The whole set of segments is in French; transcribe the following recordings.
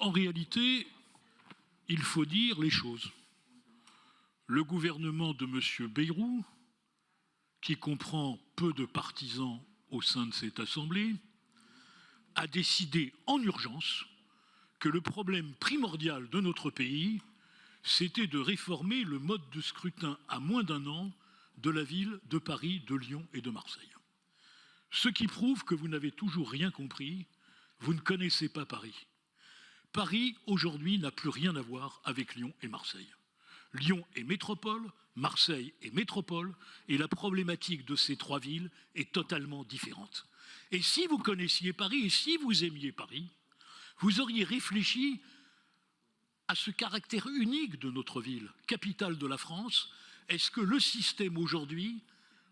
En réalité, il faut dire les choses. Le gouvernement de M. Bayrou, qui comprend peu de partisans au sein de cette Assemblée, a décidé en urgence que le problème primordial de notre pays, c'était de réformer le mode de scrutin à moins d'un an de la ville de Paris, de Lyon et de Marseille. Ce qui prouve que vous n'avez toujours rien compris, vous ne connaissez pas Paris. Paris, aujourd'hui, n'a plus rien à voir avec Lyon et Marseille. Lyon est métropole, Marseille est métropole, et la problématique de ces trois villes est totalement différente. Et si vous connaissiez Paris, et si vous aimiez Paris, vous auriez réfléchi à ce caractère unique de notre ville, capitale de la France. Est-ce que le système aujourd'hui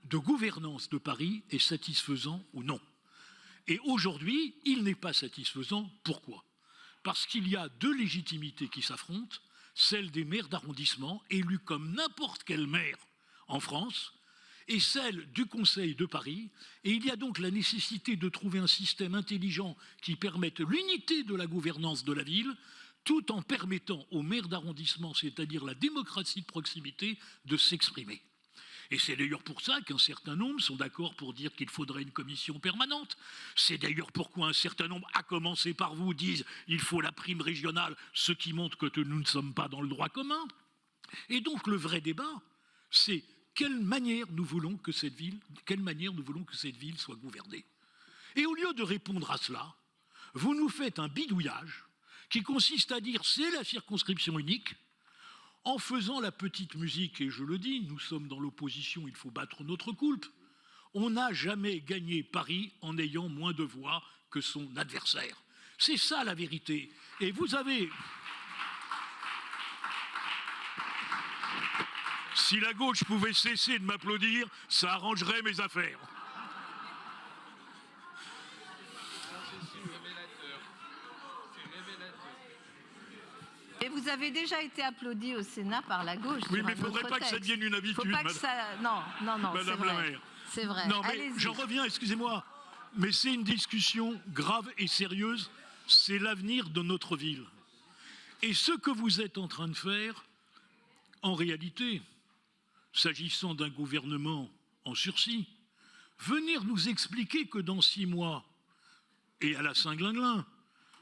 de gouvernance de Paris est satisfaisant ou non? Et aujourd'hui, il n'est pas satisfaisant. Pourquoi? Parce qu'il y a deux légitimités qui s'affrontent, celle des maires d'arrondissement, élus comme n'importe quel maire en France, et celle du Conseil de Paris. Et il y a donc la nécessité de trouver un système intelligent qui permette l'unité de la gouvernance de la ville, tout en permettant aux maires d'arrondissement, c'est-à-dire la démocratie de proximité, de s'exprimer. Et c'est d'ailleurs pour ça qu'un certain nombre sont d'accord pour dire qu'il faudrait une commission permanente. C'est d'ailleurs pourquoi un certain nombre, à commencer par vous, disent qu'il faut la prime régionale, ce qui montre que nous ne sommes pas dans le droit commun. Et donc le vrai débat, c'est quelle manière nous voulons que cette ville soit gouvernée. Et au lieu de répondre à cela, vous nous faites un bidouillage qui consiste à dire c'est la circonscription unique, en faisant la petite musique, et je le dis, nous sommes dans l'opposition, il faut battre notre coulpe. On n'a jamais gagné Paris en ayant moins de voix que son adversaire. C'est ça la vérité. Et vous avez... Si la gauche pouvait cesser de m'applaudir, ça arrangerait mes affaires. Et vous avez déjà été applaudi au Sénat par la gauche. Oui, mais il ne faudrait pas que ça devienne une habitude. Faut pas que ça... Non, Madame la maire. C'est vrai. Non, mais j'en reviens, excusez-moi, mais c'est une discussion grave et sérieuse. C'est l'avenir de notre ville. Et ce que vous êtes en train de faire, en réalité, s'agissant d'un gouvernement en sursis, venir nous expliquer que dans 6 mois, et à la Saint-Glinglin,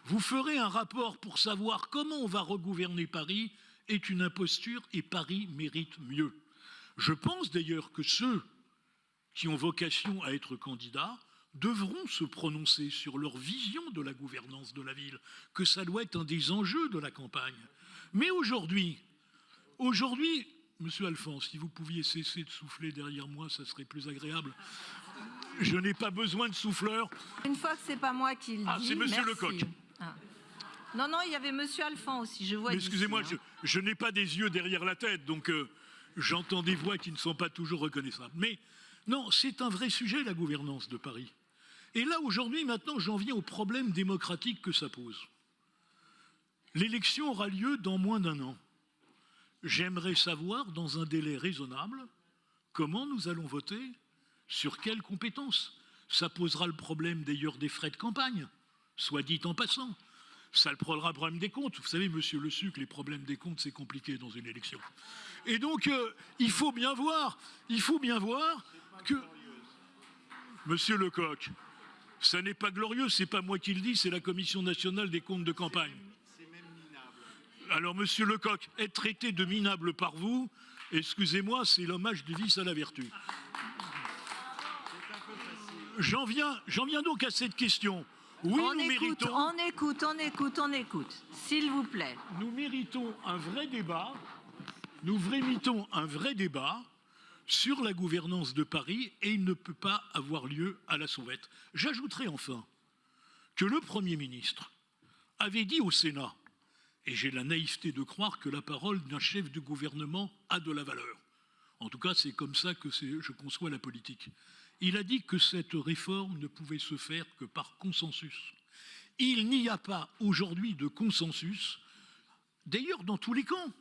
vous ferez un rapport pour savoir comment on va regouverner Paris est une imposture et Paris mérite mieux. Je pense d'ailleurs que ceux qui ont vocation à être candidats devront se prononcer sur leur vision de la gouvernance de la ville, que ça doit être un des enjeux de la campagne. Mais aujourd'hui, Monsieur Alphonse, si vous pouviez cesser de souffler derrière moi, ça serait plus agréable. Je n'ai pas besoin de souffleur. Une fois que c'est pas moi qui le dis. Ah, c'est Monsieur Lecoq. Ah. Non, il y avait Monsieur Alphand aussi, je vois. Excusez-moi, je n'ai pas des yeux derrière la tête, donc j'entends des voix qui ne sont pas toujours reconnaissables. Mais non, c'est un vrai sujet, la gouvernance de Paris. Et là, aujourd'hui, maintenant, j'en viens au problème démocratique que ça pose. L'élection aura lieu dans moins d'1 an. J'aimerais savoir, dans un délai raisonnable, comment nous allons voter, sur quelles compétences. Ça posera le problème d'ailleurs des frais de campagne, soit dit en passant. Ça posera le problème des comptes. Vous savez, Monsieur Le Suc, les problèmes des comptes, c'est compliqué dans une élection. Et donc, il faut bien voir que... Monsieur Lecoq, ça n'est pas glorieux, c'est pas moi qui le dis, c'est la Commission nationale des comptes de campagne. C'est même minable. Alors, Monsieur Lecoq, être traité de minable par vous, excusez-moi, c'est l'hommage du vice à la vertu. J'en viens donc à cette question. Oui, nous méritons... On écoute, s'il vous plaît. Nous méritons un vrai débat. Nous méritons un vrai débat sur la gouvernance de Paris et il ne peut pas avoir lieu à la sauvette. J'ajouterai enfin que le Premier ministre avait dit au Sénat, et j'ai la naïveté de croire que la parole d'un chef de gouvernement a de la valeur. En tout cas, c'est comme ça que je conçois la politique. Il a dit que cette réforme ne pouvait se faire que par consensus. Il n'y a pas aujourd'hui de consensus, d'ailleurs dans tous les camps.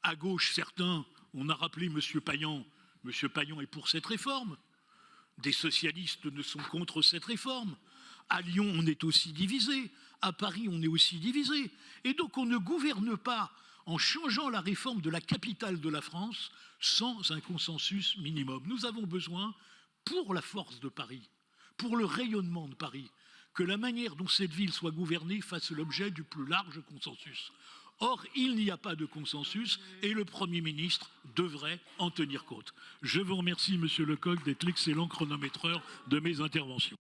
À gauche, certains, on a rappelé M. Payan. M. Payan est pour cette réforme. Des socialistes ne sont contre cette réforme. À Lyon, on est aussi divisé. à Paris, on est aussi divisé. Et donc, on ne gouverne pas en changeant la réforme de la capitale de la France sans un consensus minimum. Nous avons besoin, pour la force de Paris, pour le rayonnement de Paris, que la manière dont cette ville soit gouvernée fasse l'objet du plus large consensus. Or, il n'y a pas de consensus et le Premier ministre devrait en tenir compte. Je vous remercie, Monsieur Lecoq, d'être l'excellent chronométreur de mes interventions.